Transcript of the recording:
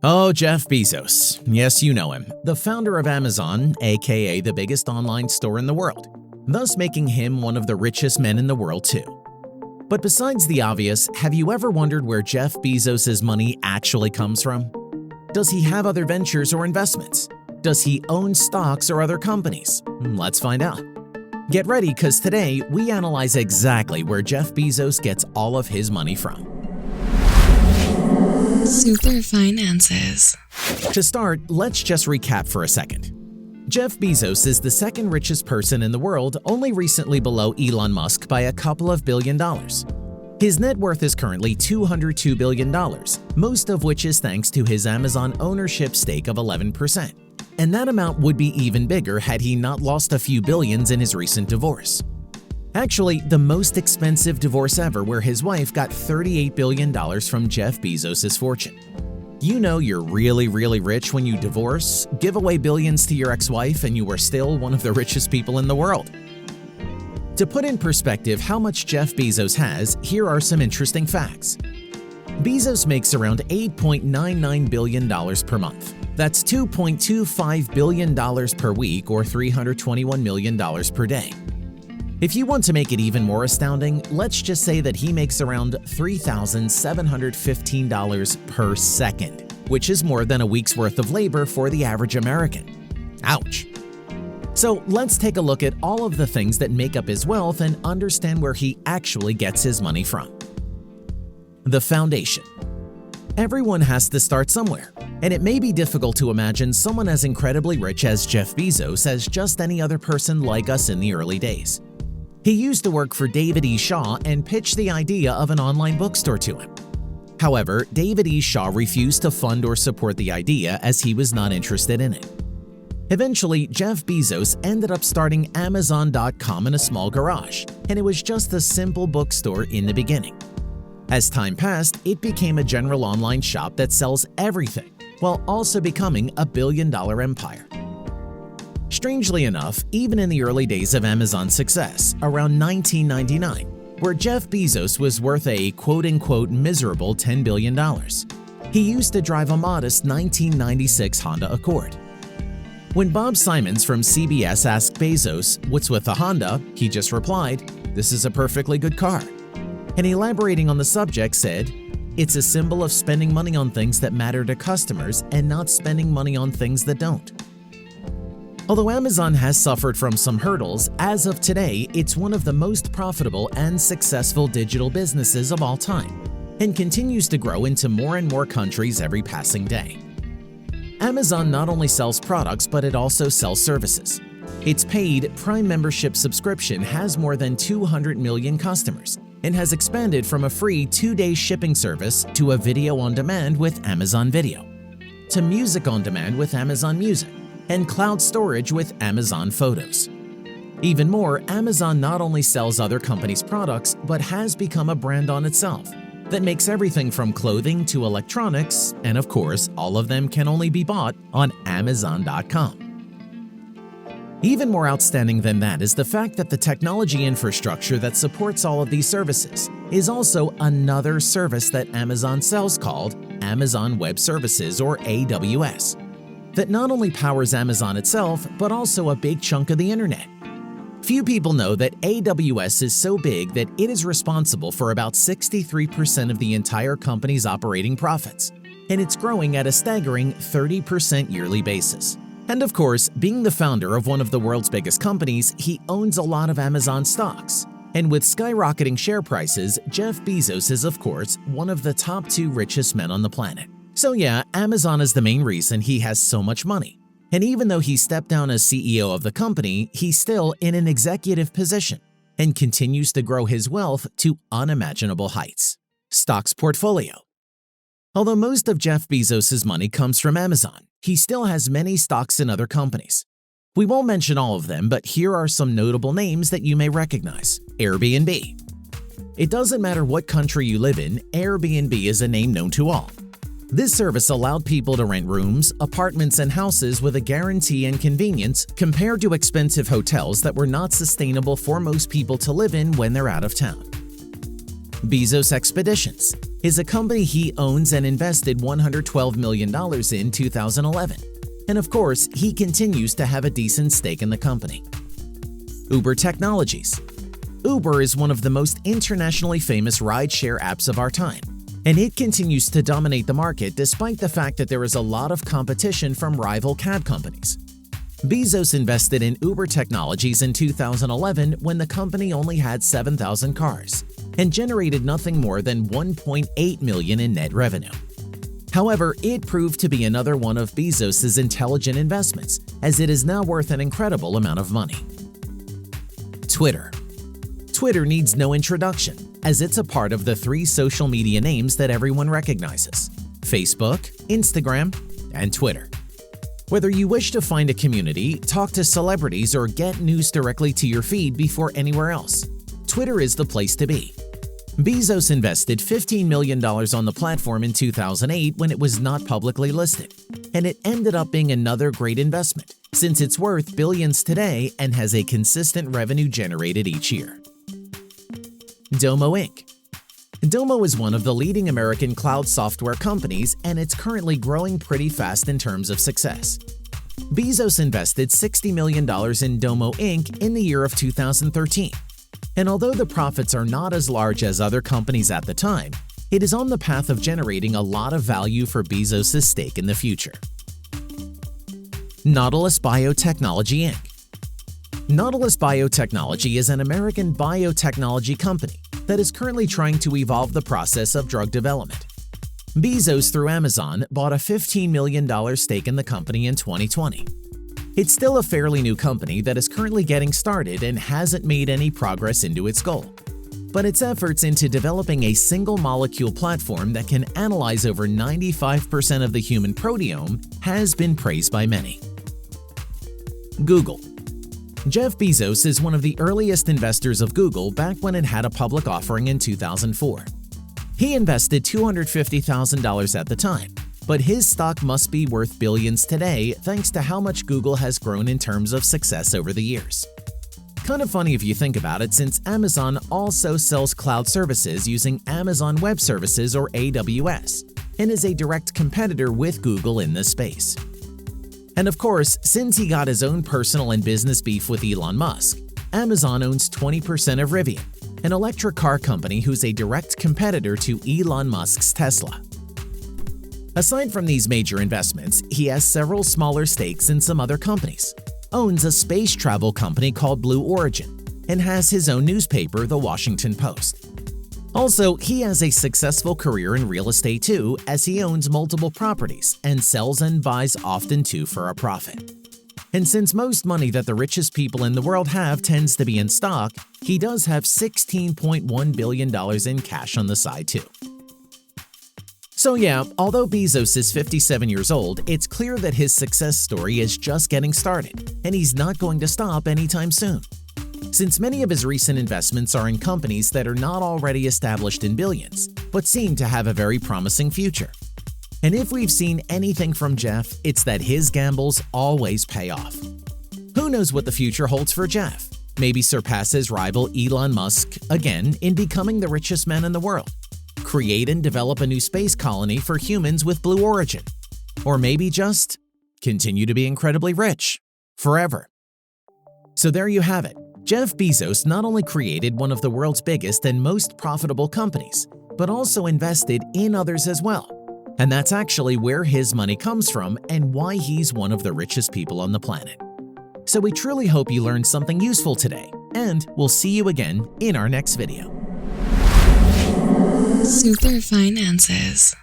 Oh, Jeff Bezos. Yes, you know him. The founder of Amazon, aka the biggest online store in the world, thus making him one of the richest men in the world too. But besides the obvious, have you ever wondered where Jeff Bezos' money actually comes from? Does he have other ventures or investments? Does he own stocks or other companies? Let's find out. Get ready, because today we analyze exactly where Jeff Bezos gets all of his money from. Superfinances. To start, let's just recap for a second. Jeff Bezos is the second richest person in the world, only recently below Elon Musk by a couple of $1 billion. His net worth is currently $202 billion, most of which is thanks to his Amazon ownership stake of 11%. And that amount would be even bigger had he not lost a few billions in his recent divorce. Actually, the most expensive divorce ever, where his wife got $38 billion from Jeff Bezos' fortune. You know you're really rich when you divorce, give away billions to your ex-wife, and you are still one of the richest people in the world. To put in perspective how much Jeff Bezos has, here are some interesting facts. Bezos makes around $8.99 billion per month. That's $2.25 billion per week, or $321 million per day. If you want to make it even more astounding, let's just say that he makes around $3,715 per second, which is more than a week's worth of labor for the average American. Ouch! So let's take a look at all of the things that make up his wealth and understand where he actually gets his money from. The foundation. Everyone has to start somewhere, and it may be difficult to imagine someone as incredibly rich as Jeff Bezos as just any other person like us in the early days. He used to work for David E. Shaw and pitched the idea of an online bookstore to him. However, David E. Shaw refused to fund or support the idea as he was not interested in it. Eventually, Jeff Bezos ended up starting Amazon.com in a small garage, and it was just a simple bookstore in the beginning. As time passed, it became a general online shop that sells everything, while also becoming a billion-dollar empire. Strangely enough, even in the early days of Amazon's success, around 1999, where Jeff Bezos was worth a quote-unquote miserable $10 billion, he used to drive a modest 1996 Honda Accord. When Bob Simons from CBS asked Bezos, "What's with the Honda?" he just replied, "This is a perfectly good car." And elaborating on the subject said, "It's a symbol of spending money on things that matter to customers and not spending money on things that don't." Although Amazon has suffered from some hurdles, as of today, it's one of the most profitable and successful digital businesses of all time, and continues to grow into more and more countries every passing day. Amazon not only sells products, but it also sells services. Its paid Prime membership subscription has more than 200 million customers, and has expanded from a free 2-day shipping service to a video on demand with Amazon Video, to music on demand with Amazon Music, and cloud storage with Amazon Photos. Even more, Amazon not only sells other companies' products, but has become a brand on itself that makes everything from clothing to electronics, and of course, all of them can only be bought on Amazon.com. Even more outstanding than that is the fact that the technology infrastructure that supports all of these services is also another service that Amazon sells called Amazon Web Services, or AWS, that not only powers Amazon itself, but also a big chunk of the internet. Few people know that AWS is so big that it is responsible for about 63% of the entire company's operating profits, and it's growing at a staggering 30% yearly basis. And of course, being the founder of one of the world's biggest companies, he owns a lot of Amazon stocks. And with skyrocketing share prices, Jeff Bezos is of course one of the top 2 richest men on the planet. So yeah, Amazon is the main reason he has so much money. And even though he stepped down as CEO of the company, he's still in an executive position and continues to grow his wealth to unimaginable heights. Stocks portfolio. Although most of Jeff Bezos' money comes from Amazon, he still has many stocks in other companies. We won't mention all of them, but here are some notable names that you may recognize. Airbnb. It doesn't matter what country you live in, Airbnb is a name known to all. This service allowed people to rent rooms, apartments, and houses with a guarantee and convenience compared to expensive hotels that were not sustainable for most people to live in when they're out of town. Bezos Expeditions. is a company he owns and invested $112 million in 2011. And of course, he continues to have a decent stake in the company. Uber Technologies. Uber is one of the most internationally famous rideshare apps of our time, and it continues to dominate the market despite the fact that there is a lot of competition from rival cab companies. Bezos invested in Uber Technologies in 2011 when the company only had 7,000 cars and generated nothing more than $1.8 million in net revenue. However, it proved to be another one of Bezos's intelligent investments, as it is now worth an incredible amount of money. Twitter. Twitter needs no introduction, as it's a part of the three social media names that everyone recognizes: Facebook, Instagram, and Twitter. Whether you wish to find a community, talk to celebrities, or get news directly to your feed before anywhere else, Twitter is the place to be. Bezos invested $15 million on the platform in 2008 when it was not publicly listed, and it ended up being another great investment since it's worth billions today and has a consistent revenue generated each year. Domo Inc. Domo is one of the leading American cloud software companies, and it's currently growing pretty fast in terms of success. Bezos invested $60 million in Domo Inc. in the year of 2013. And although the profits are not as large as other companies at the time, it is on the path of generating a lot of value for Bezos' stake in the future. Nautilus Biotechnology Inc. Nautilus Biotechnology is an American biotechnology company that is currently trying to evolve the process of drug development. Bezos, through Amazon, bought a $15 million stake in the company in 2020. It's still a fairly new company that is currently getting started and hasn't made any progress into its goal. But its efforts into developing a single-molecule platform that can analyze over 95% of the human proteome has been praised by many. Google. Jeff Bezos is one of the earliest investors of Google back when it had a public offering in 2004. He invested $250,000 at the time, but his stock must be worth billions today thanks to how much Google has grown in terms of success over the years. Kind of funny if you think about it, since Amazon also sells cloud services using Amazon Web Services or AWS, and is a direct competitor with Google in this space. And of course, since he got his own personal and business beef with Elon Musk, Amazon owns 20% of Rivian, an electric car company who's a direct competitor to Elon Musk's Tesla. Aside from these major investments, he has several smaller stakes in some other companies, owns a space travel company called Blue Origin, and has his own newspaper, The Washington Post. Also, he has a successful career in real estate too, as he owns multiple properties and sells and buys often too for a profit. And since most money that the richest people in the world have tends to be in stock, he does have $16.1 billion in cash on the side too. So yeah, although Bezos is 57 years old, it's clear that his success story is just getting started, and he's not going to stop anytime soon. Since many of his recent investments are in companies that are not already established in billions, but seem to have a very promising future. And if we've seen anything from Jeff, it's that his gambles always pay off. Who knows what the future holds for Jeff? Maybe surpass his rival Elon Musk again in becoming the richest man in the world. Create and develop a new space colony for humans with Blue Origin. Or maybe just continue to be incredibly rich forever. So there you have it. Jeff Bezos not only created one of the world's biggest and most profitable companies, but also invested in others as well. And that's actually where his money comes from and why he's one of the richest people on the planet. So we truly hope you learned something useful today, and we'll see you again in our next video. Superfinances.